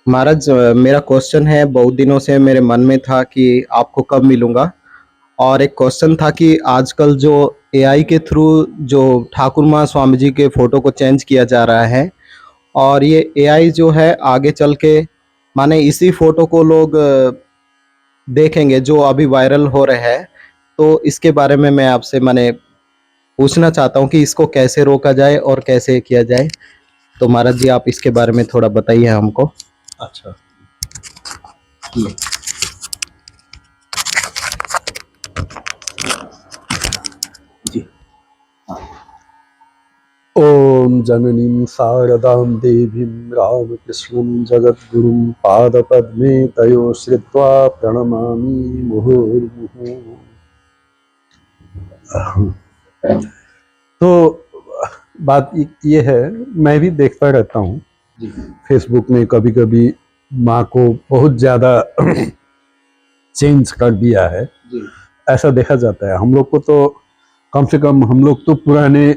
महाराज, मेरा क्वेश्चन है, बहुत दिनों से मेरे मन में था कि आपको कब मिलूंगा। और एक क्वेश्चन था कि आजकल जो एआई के थ्रू जो ठाकुर माँ स्वामी जी के फोटो को चेंज किया जा रहा है, और ये एआई जो है आगे चल के माने इसी फोटो को लोग देखेंगे जो अभी वायरल हो रहे हैं। तो इसके बारे में मैं आपसे माने पूछना चाहता हूँ कि इसको कैसे रोका जाए और कैसे किया जाए। तो महाराज जी, आप इसके बारे में थोड़ा बताइए हमको। अच्छा। जी। ओम जननीं शारदां देवीं रामकृष्णं जगद्गुरुं पादपद्मे तयो श्रित्वा प्रणमामि मुहुर्मुहुः। तो बात ये है, मैं भी देखता रहता हूँ फेसबुक में, कभी कभी माँ को बहुत ज़्यादा चेंज कर दिया है, ऐसा देखा जाता है। हम लोग को तो कम से कम, हम लोग तो पुराने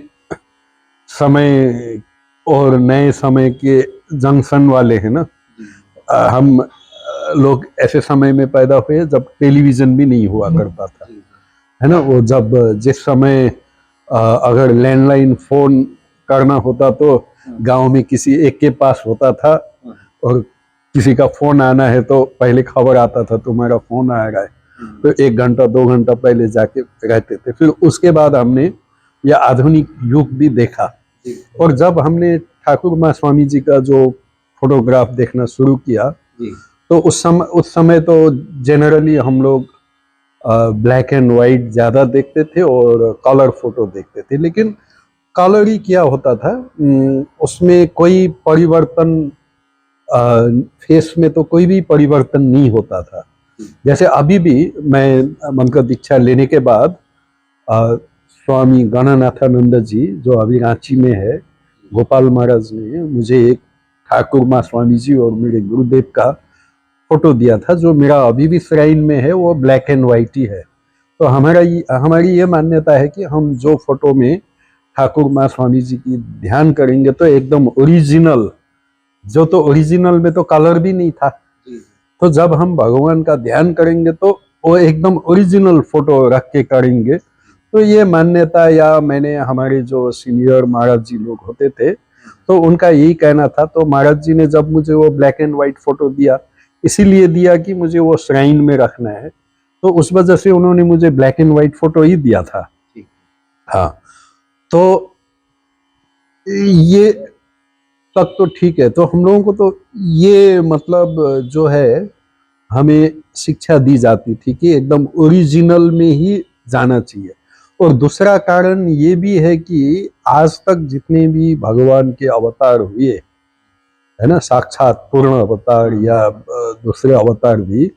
समय और नए समय के जंक्शन वाले हैं ना। हम लोग ऐसे समय में पैदा हुए जब टेलीविज़न भी नहीं हुआ करता था, है ना। वो जब जिस समय अगर लैंडलाइन फ़ोन करना होता तो गांव में किसी एक के पास होता था, और किसी का फ़ोन आना है तो पहले खबर आता था तुम्हारा फ़ोन आ रहा है, तो 1 घंटा 2 घंटा पहले जाके रहते थे। फिर उसके बाद हमने यह आधुनिक युग भी देखा, और जब हमने ठाकुर माँ स्वामी जी का जो फोटोग्राफ देखना शुरू किया, तो उस समय तो जनरली हम लोग ब्लैक एंड वाइट ज़्यादा देखते थे और कलर फोटो देखते थे। लेकिन कलर ही क्या होता था, उसमें कोई परिवर्तन, फेस में तो कोई भी परिवर्तन नहीं होता था। जैसे अभी भी मैं मंत्र दीक्षा लेने के बाद स्वामी गणनाथानंद जी, जो अभी रांची में है, गोपाल महाराज ने मुझे एक ठाकुर माँ स्वामी जी और मेरे गुरुदेव का फोटो दिया था, जो मेरा अभी भी श्राइन में है। वो ब्लैक एंड वाइट ही है। तो हमारी ये मान्यता है कि हम जो फोटो में ठाकुर माँ स्वामी जी की ध्यान करेंगे तो एकदम ओरिजिनल, जो तो ओरिजिनल में तो कलर भी नहीं था, तो जब हम भगवान का ध्यान करेंगे तो वो एकदम ओरिजिनल फोटो रख के करेंगे। तो ये मान्यता, या मैंने, हमारे जो सीनियर महाराज जी लोग होते थे तो उनका यही कहना था। तो महाराज जी ने जब मुझे वो ब्लैक एंड व्हाइट फोटो दिया, इसीलिए दिया कि मुझे वो श्राइन में रखना है, तो उस वजह से उन्होंने मुझे ब्लैक एंड व्हाइट फोटो ही दिया था। हाँ, तो ये तक तो ठीक है। तो हम लोगों को तो ये मतलब जो है, हमें शिक्षा दी जाती थी कि एकदम ओरिजिनल में ही जाना चाहिए। और दूसरा कारण ये भी है कि आज तक जितने भी भगवान के अवतार हुए, है ना, साक्षात पूर्ण अवतार या दूसरे अवतार भी,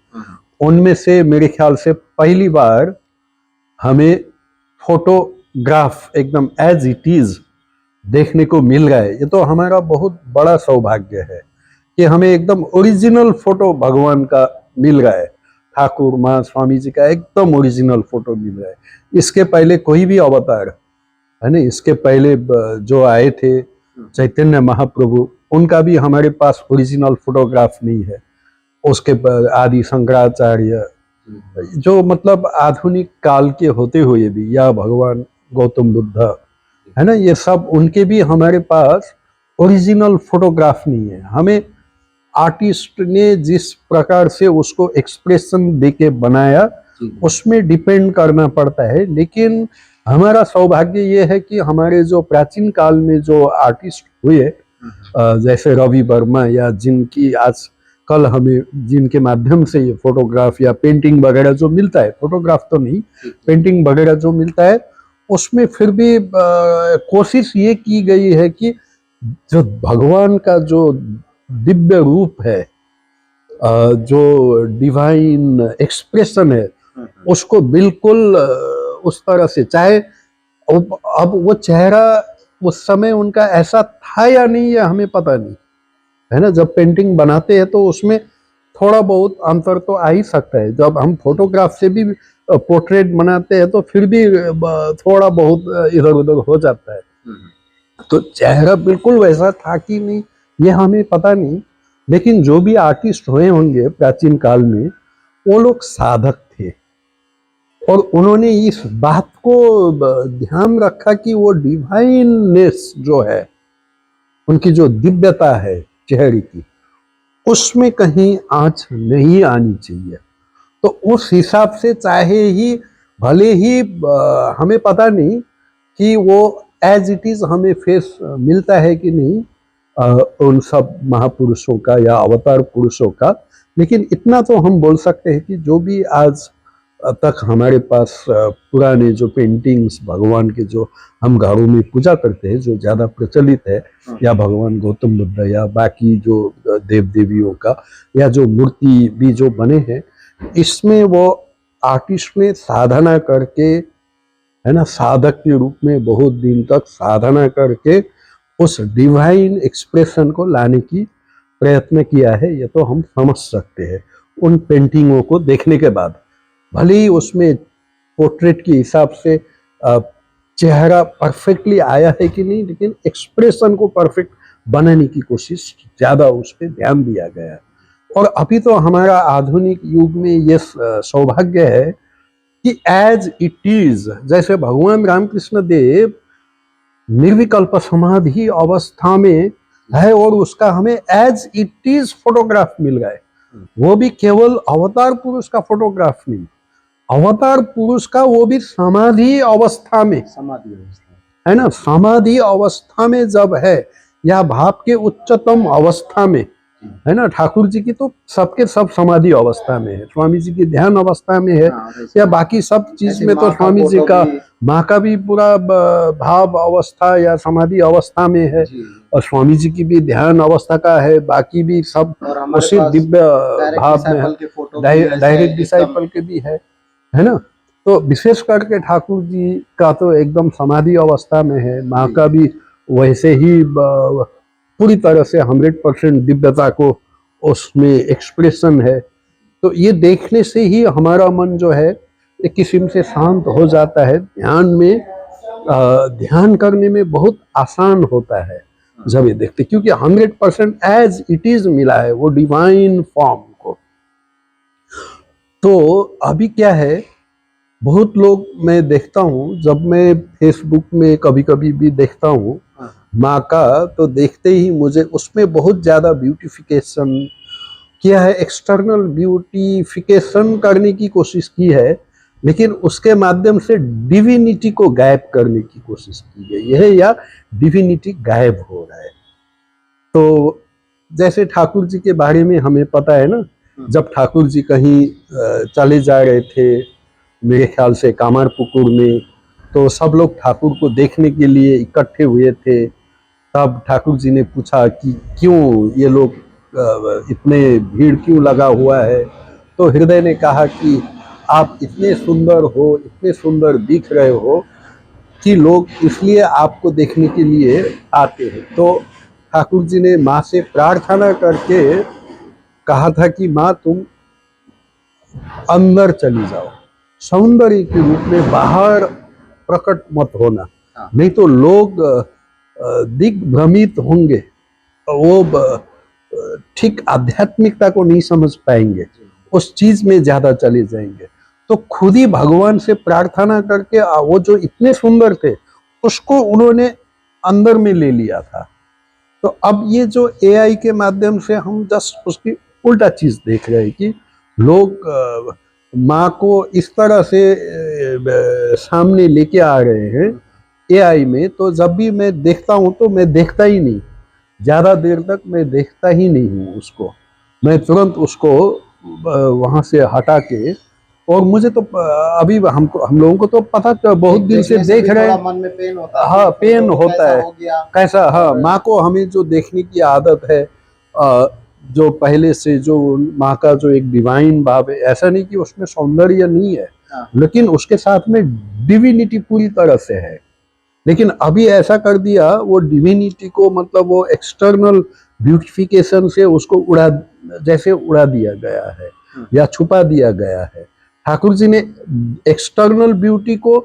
उनमें से मेरे ख्याल से पहली बार हमें फोटोग्राफ एकदम एज इट इज देखने को मिल रहा है। ये तो हमारा बहुत बड़ा सौभाग्य है कि हमें एकदम ओरिजिनल फोटो भगवान का मिल रहा है। ठाकुर माँ स्वामी जी का एकदम ओरिजिनल फोटो मिल रहा है। इसके पहले कोई भी अवतार, है ना, इसके पहले जो आए थे चैतन्य महाप्रभु, उनका भी हमारे पास ओरिजिनल फोटोग्राफ नहीं है। उसके बाद आदि शंकराचार्य, जो मतलब आधुनिक काल के होते हुए भी, या भगवान गौतम बुद्ध, है ना, ये सब, उनके भी हमारे पास ओरिजिनल फोटोग्राफ नहीं है। हमें आर्टिस्ट ने जिस प्रकार से उसको एक्सप्रेशन देके बनाया, उसमें डिपेंड करना पड़ता है। लेकिन हमारा सौभाग्य ये है कि हमारे जो प्राचीन काल में जो आर्टिस्ट हुए, जैसे रवि वर्मा, या जिनकी आज कल हमें, जिनके माध्यम से ये फोटोग्राफ या पेंटिंग वगैरह जो मिलता है, फोटोग्राफ तो नहीं, पेंटिंग वगैरह जो मिलता है, उसमें फिर भी कोशिश ये की गई है कि जो भगवान का जो दिव्य रूप है, जो डिवाइन एक्सप्रेशन है, उसको बिल्कुल उस तरह से, चाहे अब वो चेहरा उस समय उनका ऐसा था या नहीं, ये हमें पता नहीं, है ना। जब पेंटिंग बनाते हैं तो उसमें थोड़ा बहुत अंतर तो आ ही सकता है। जब हम फोटोग्राफ से भी पोर्ट्रेट बनाते हैं तो फिर भी थोड़ा बहुत इधर उधर हो जाता है। तो चेहरा बिल्कुल वैसा था कि नहीं, ये हमें पता नहीं। लेकिन जो भी आर्टिस्ट हुए होंगे प्राचीन काल में, वो लोग साधक थे और उन्होंने इस बात को ध्यान रखा कि वो डिवाइननेस जो है, उनकी जो दिव्यता है चेहरे की, उसमें कहीं आंच नहीं आनी चाहिए। तो उस हिसाब से चाहे ही भले ही हमें पता नहीं कि वो एज इट इज हमें फेस मिलता है कि नहीं उन सब महापुरुषों का या अवतार पुरुषों का, लेकिन इतना तो हम बोल सकते हैं कि जो भी आज तक हमारे पास पुराने जो पेंटिंग्स भगवान के जो हम घरों में पूजा करते हैं, जो ज़्यादा प्रचलित है, या भगवान गौतम बुद्ध या बाकी जो देव देवियों का, या जो मूर्ति भी जो बने हैं, इसमें वो आर्टिस्ट ने साधना करके, है ना, साधक के रूप में बहुत दिन तक साधना करके उस डिवाइन एक्सप्रेशन को लाने की प्रयत्न किया है। ये तो हम समझ सकते हैं उन पेंटिंगों को देखने के बाद। भले ही उसमें पोर्ट्रेट के हिसाब से चेहरा परफेक्टली आया है कि नहीं, लेकिन एक्सप्रेशन को परफेक्ट बनाने की कोशिश ज़्यादा उस पर ध्यान दिया गया है। और अभी तो हमारा आधुनिक युग में ये सौभाग्य है कि एज इट इज, जैसे भगवान रामकृष्ण देव निर्विकल्प समाधि अवस्था में है और उसका हमें एज इट इज फोटोग्राफ मिल गए, वो भी केवल अवतार पुरुष का फोटोग्राफ नहीं, अवतार पुरुष का वो भी समाधि अवस्था में, है ना, समाधि अवस्था में जब है, या भाव के उच्चतम अवस्था में, है ना। ठाकुर जी की तो सबके सब समाधि अवस्था में है, स्वामी जी की ध्यान अवस्था में है, या बाकी सब चीज में तो स्वामी जी का, माँ का भी पूरा भाव अवस्था या समाधि अवस्था में है, और स्वामी जी की भी ध्यान अवस्था का है, बाकी भी सब उसी दिव्य भाव में है, डायरेक्ट डिसाइपल के भी है ना। तो विशेष करके ठाकुर जी का तो एकदम समाधि अवस्था में है, माँ का भी वैसे ही पूरी तरह से 100% दिव्यता को उसमें एक्सप्रेशन है। तो ये देखने से ही हमारा मन जो है एक किस्म से शांत हो जाता है, ध्यान में ध्यान करने में बहुत आसान होता है जब ये देखते, क्योंकि 100% एज इट इज मिला है वो डिवाइन फॉर्म को। तो अभी क्या है, बहुत लोग मैं देखता हूँ, जब मैं फेसबुक में कभी कभी भी देखता हूँ माँ का, तो देखते ही मुझे उसमें बहुत ज़्यादा ब्यूटिफिकेशन किया है, एक्सटर्नल ब्यूटिफिकेशन करने की कोशिश की है, लेकिन उसके माध्यम से डिविनिटी को गायब करने की कोशिश की गई है, या डिविनिटी गायब हो रहा है। तो जैसे ठाकुर जी के बारे में हमें पता है ना, जब ठाकुर जी कहीं चले जा रहे थे, मेरे ख्याल से कामारपुकुर में, तो सब लोग ठाकुर को देखने के लिए इकट्ठे हुए थे। तब ठाकुर जी ने पूछा कि क्यों ये लोग इतने भीड़ क्यों लगा हुआ है, तो हृदय ने कहा कि आप इतने सुंदर हो, इतने सुंदर दिख रहे हो कि लोग इसलिए आपको देखने के लिए आते हैं। तो ठाकुर जी ने माँ से प्रार्थना करके कहा था कि माँ तुम अंदर चली जाओ, सौंदर्य के रूप में बाहर प्रकट मत होना, नहीं तो लोग दिग्भ्रमित होंगे, वो ठीक आध्यात्मिकता को नहीं समझ पाएंगे, उस चीज में ज्यादा चले जाएंगे। तो खुद ही भगवान से प्रार्थना करके वो जो इतने सुंदर थे उसको उन्होंने अंदर में ले लिया था। तो अब ये जो एआई के माध्यम से हम जस्ट उसकी उल्टा चीज देख रहे हैं कि लोग माँ को इस तरह से सामने लेके आ रहे हैं एआई में। तो जब भी मैं देखता हूँ तो मैं देखता ही नहीं, ज़्यादा देर तक मैं देखता ही नहीं हूँ उसको, मैं तुरंत उसको वहाँ से हटा के, और मुझे तो अभी हम लोगों को तो पता तो बहुत दिन से देख रहे हैं, मन में पेन होता है, हाँ पेन तो होता है, कैसा, हाँ माँ को हमें जो देखने की आदत है, जो पहले से जो माँ का जो एक डिवाइन भाव है, ऐसा नहीं कि उसमें सौंदर्य नहीं है, लेकिन उसके साथ में डिविनिटी पूरी तरह से है। लेकिन अभी ऐसा कर दिया वो डिविनिटी को, मतलब वो एक्सटर्नल ब्यूटिफिकेशन से उसको जैसे उड़ा दिया गया है या छुपा दिया गया है। ठाकुर जी ने एक्सटर्नल ब्यूटी को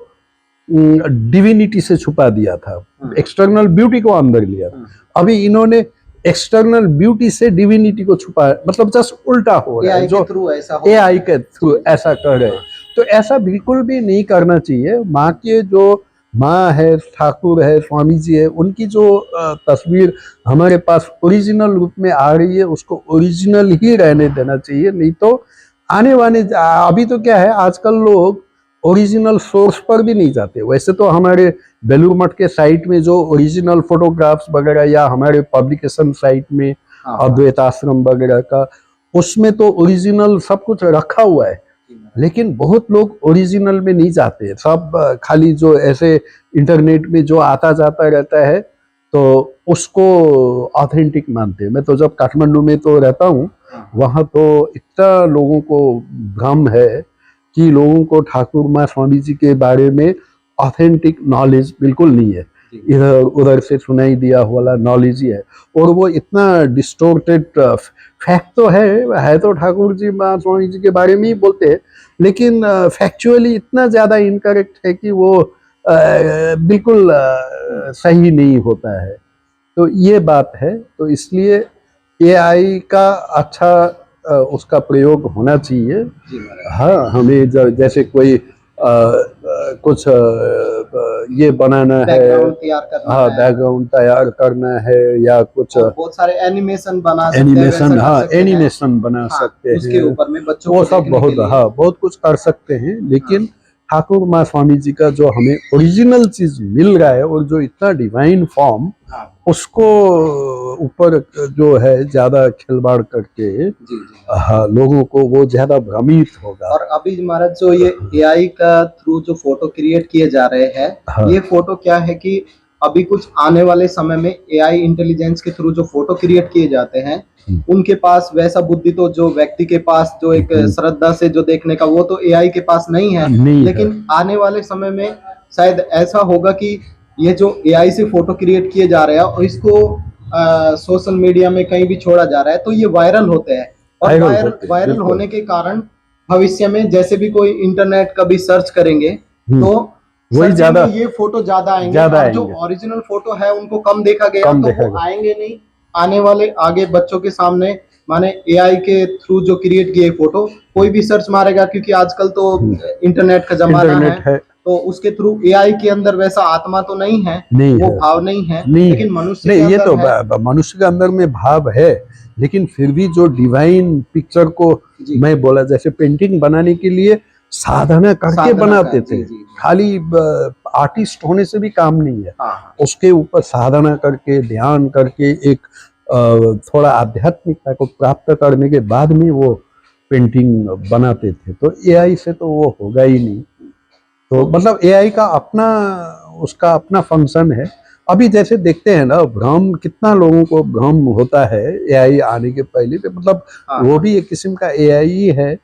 डिविनिटी से छुपा दिया था, एक्सटर्नल ब्यूटी को अंदर लिया था। अभी इन्होंने एक्सटर्नल ब्यूटी से डिविनिटी को छुपा, मतलब जस्ट उल्टा हो रहा है, जो थ्रू ऐसा एआई के थ्रू ऐसा कर रहे हैं। तो ऐसा बिल्कुल भी नहीं करना चाहिए। माँ के जो माँ है, ठाकुर है, स्वामी जी है, उनकी जो तस्वीर हमारे पास ओरिजिनल रूप में आ रही है, उसको ओरिजिनल ही रहने देना चाहिए। नहीं तो आने वाले, अभी तो क्या है, आजकल लोग ओरिजिनल सोर्स पर भी नहीं जाते। वैसे तो हमारे बेलूर मठ के साइट में जो ओरिजिनल फोटोग्राफ्स वगैरह, या हमारे पब्लिकेशन साइट में अद्वैत आश्रम वगैरह का, उसमें तो ओरिजिनल सब कुछ रखा हुआ है। लेकिन बहुत लोग ओरिजिनल में नहीं जाते, सब खाली जो ऐसे इंटरनेट में जो आता जाता रहता है तो उसको ऑथेंटिक मानते हैं। मैं तो जब काठमांडू में तो रहता हूँ, वहाँ तो इतना लोगों को भ्रम है कि लोगों को ठाकुर माँ स्वामी जी के बारे में ऑथेंटिक नॉलेज बिल्कुल नहीं है। इधर उधर से सुनाई दिया वाला नॉलेज ही है, और वो इतना डिस्टोर्टेड फैक्ट तो है तो ठाकुर जी माँ स्वामी जी के बारे में ही बोलते हैं, लेकिन फैक्चुअली इतना ज़्यादा इनकरेक्ट है कि वो बिल्कुल सही नहीं होता है। तो ये बात है। तो इसलिए एआई का अच्छा उसका प्रयोग होना चाहिए। हाँ, हमें जैसे कोई कुछ ये बनाना है, हाँ, बैकग्राउंड तैयार करना है, या कुछ बहुत सारे एनिमेशन बना सकते एनिमेशन, हैं, हाँ, एनिमेशन बना सकते उसके हैं, ऊपर में बच्चों वो को सब देखने बहुत, के लिए। हाँ, बहुत कुछ कर सकते हैं। लेकिन ठाकुर माँ स्वामी जी का जो हमें ओरिजिनल चीज मिल रहा है, और जो इतना डिवाइन फॉर्म, उसको ऊपर जो है ज्यादा खिलवाड़ करके हाँ, लोगों को वो ज्यादा भ्रमित होगा। और अभी महाराज जो ये एआई का थ्रू जो फोटो क्रिएट किए जा रहे हैं, ये फोटो क्या है कि अभी कुछ आने वाले समय में एआई इंटेलिजेंस के थ्रू जो फोटो क्रिएट किए जाते हैं, उनके पास वैसा बुद्धि तो जो व्यक्ति के पास जो एक श्रद्धा से जो देखने का, वो तो एआई के पास नहीं है। लेकिन आने वाले समय में शायद ऐसा होगा कि ये जो एआई से फोटो क्रिएट किए जा रहे हैं और इसको सोशल मीडिया में कहीं भी छोड़ा जा रहा है, तो ये वायरल होते हैं, और वायरल होने के कारण भविष्य में जैसे भी कोई इंटरनेट का भी सर्च करेंगे तो वही ज्यादा, ये फोटो ज्यादा आएंगे, और जो ओरिजिनल फोटो है उनको कम देखा गया, तो वो आएंगे नहीं। आने वाले आगे बच्चों के सामने माने एआई के थ्रू जो क्रिएट किए फोटो कोई भी सर्च मारेगा, क्योंकि आजकल तो इंटरनेट का जमाना है, तो उसके थ्रू एआई के अंदर वैसा आत्मा तो नहीं है, वो भाव नहीं है, लेकिन मनुष्य के अंदर है। मनुष्य के अंदर में भाव है, लेकिन फिर भी जो डिवाइन पिक्चर को मैं बोला, जैसे पेंटिंग बनाने के लिए साधना करके बनाते थे, खाली आर्टिस्ट होने से भी काम नहीं है। उसके ऊपर साधना करके, ध्यान करके, एक थोड़ा आध्यात्मिकता को प्राप्त करने के बाद में वो पेंटिंग बनाते थे। तो एआई से तो वो होगा ही नहीं। तो मतलब एआई का अपना, उसका अपना फंक्शन है। अभी जैसे देखते हैं ना, भ्रम, कितना लोगों को भ्रम होता है एआई आने के पहले पे, मतलब वो भी एक किस्म का एआई ही है।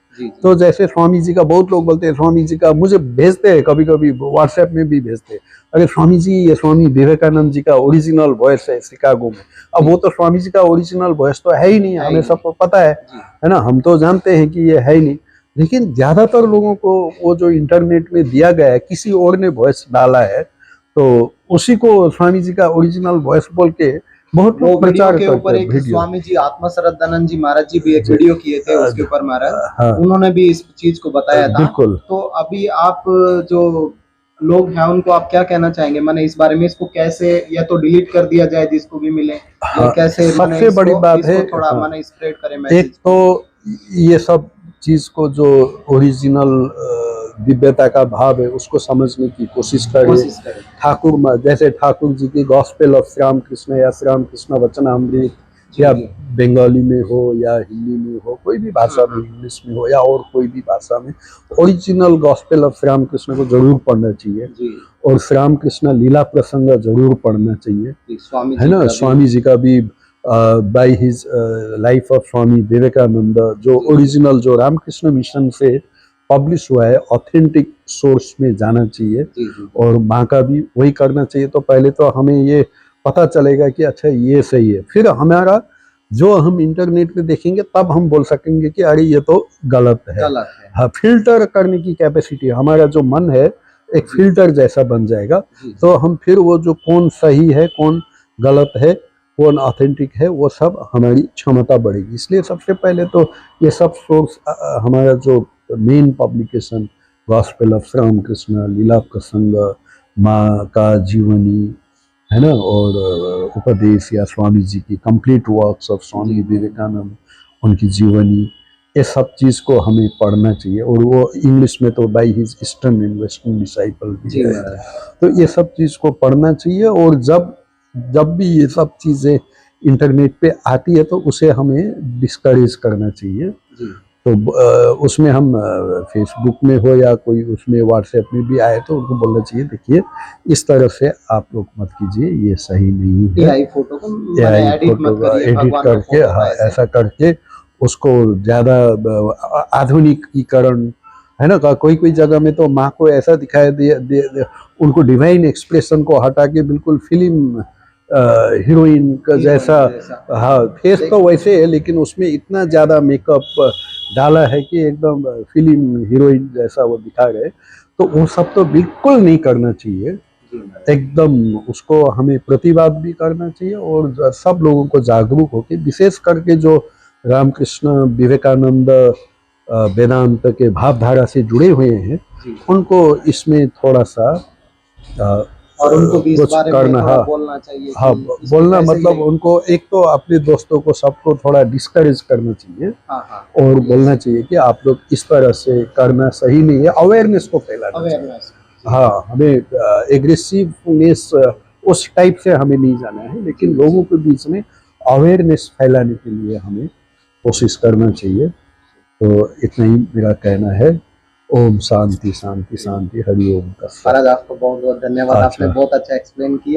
तो जैसे स्वामी जी का, बहुत लोग बोलते हैं स्वामी जी का, मुझे भेजते हैं कभी कभी व्हाट्सएप में भी भेजते हैं, अरे स्वामी जी, ये स्वामी विवेकानंद जी का ओरिजिनल वॉइस है शिकागो में। अब वो तो स्वामी जी का ओरिजिनल वॉइस तो है ही नहीं, हमें सबको पता है ना, हम तो जानते हैं कि ये है ही नहीं। लेकिन ज्यादातर लोगों को वो जो इंटरनेट में दिया गया है, किसी और ने वॉइस डाला है, तो उसी को स्वामी जी का ओरिजिनल वॉइस बोल के बहुत लोग प्रचार के ऊपर एक स्वामी जी आत्मा श्रद्धानंद जी महाराज जी भी एक वीडियो किए थे, उसके ऊपर महाराज उन्होंने भी इस चीज को बताया था। तो अभी आप जो लोग हैं उनको आप क्या कहना चाहेंगे, माने इस बारे में, इसको कैसे या तो डिलीट कर दिया जाए जिसको भी मिले, या कैसे सबसे बड़ी बात है थोड़ा माने स्प्रेड करें मैसेज? एक तो ये सब चीज को जो ओरिजिनल दिव्यता का भाव है उसको समझने की कोशिश करें। ठाकुर, जैसे ठाकुर जी की गॉस्पेल ऑफ श्री राम कृष्ण या श्री राम कृष्ण वचनामृत, या बंगाली में हो या हिंदी में हो, कोई भी भाषा में, इंग्लिश में हो या और कोई भी भाषा में, original gospel of Shri Ram Krishna को जरूर पढ़ना चाहिए। और श्री राम कृष्ण लीला प्रसंग जरूर पढ़ना चाहिए, है ना। स्वामी जी का भी by his life of Swami Vivekananda, जो ओरिजिनल जो रामकृष्ण मिशन से पब्लिश हुआ है, ऑथेंटिक सोर्स में जाना चाहिए। और माँ का भी वही करना चाहिए। तो पहले तो हमें ये पता चलेगा कि अच्छा ये सही है, फिर हमारा जो हम इंटरनेट पे देखेंगे तब हम बोल सकेंगे कि अरे ये तो गलत है। हाँ, फिल्टर करने की कैपेसिटी, हमारा जो मन है एक फिल्टर जैसा बन जाएगा, तो हम फिर वो जो कौन सही है कौन गलत है वो ऑथेंटिक है, वो सब हमारी क्षमता बढ़ेगी। इसलिए सबसे पहले तो ये सब सोर्स हमारा जो main publication gospel of Ramakrishna, Lila Prasanga, माँ का जीवनी, है ना, और उपदेश या स्वामी जी की complete works of Swami Vivekananda, उनकी जीवनी, ये सब चीज़ को हमें पढ़ना चाहिए। और वो इंग्लिश में तो by his eastern and western disciple भी जी है। महाराज। तो ये सब चीज़ को पढ़ना चाहिए। और जब जब भी ये सब चीज़ें इंटरनेट पे आती है तो उसे हमें डिस्करेज करना चाहिए। जी तो उसमें हम फेसबुक में हो या कोई उसमें व्हाट्सएप में भी आए तो उनको बोलना चाहिए, देखिए इस तरह से आप लोग मत कीजिए, ये सही नहीं है। एआई फोटो को माने एआई एडिट फोटो मत करिए एडिट भगवान का करके, फोटो हाँ, का ऐसे। ऐसा करके उसको ज़्यादा आधुनिकीकरण, है ना, कोई कोई जगह में तो माँ को ऐसा दिखाया उनको डिवाइन एक्सप्रेशन को हटा के बिल्कुल फिल्म हीरोइन का जैसा, हाँ, फेस तो वैसे है लेकिन उसमें इतना ज़्यादा मेकअप डाला है कि एकदम फिल्म हीरोइन जैसा वो दिखा रहे। तो वो सब तो बिल्कुल नहीं करना चाहिए। एकदम उसको हमें प्रतिवाद भी करना चाहिए और सब लोगों को जागरूक होकर, विशेष करके जो रामकृष्ण विवेकानंद वेदांत के भावधारा से जुड़े हुए हैं, उनको इसमें थोड़ा सा और उनको भी इस कुछ बारे में करना, थोड़ा हाँ, बोलना चाहिए हाँ, कि इसको बोलना कैसे मतलब उनको एक तो अपने दोस्तों को सबको थोड़ा डिस्करेज करना चाहिए। हाँ और बोलना चाहिए कि आप लोग इस तरह से करना सही नहीं है, अवेयरनेस को फैलाना चाहिए। अवेयरनेस। हाँ, हमें एग्रेसिवनेस उस टाइप से हमें नहीं जाना है, लेकिन लोगों के बीच में अवेयरनेस फैलाने के लिए हमें कोशिश करना चाहिए। तो इतना ही मेरा कहना है। ओम शांति शांति शांति, हरि ओम का। महाराज आपको बहुत बहुत धन्यवाद, आपने अच्छा। बहुत अच्छा एक्सप्लेन किया।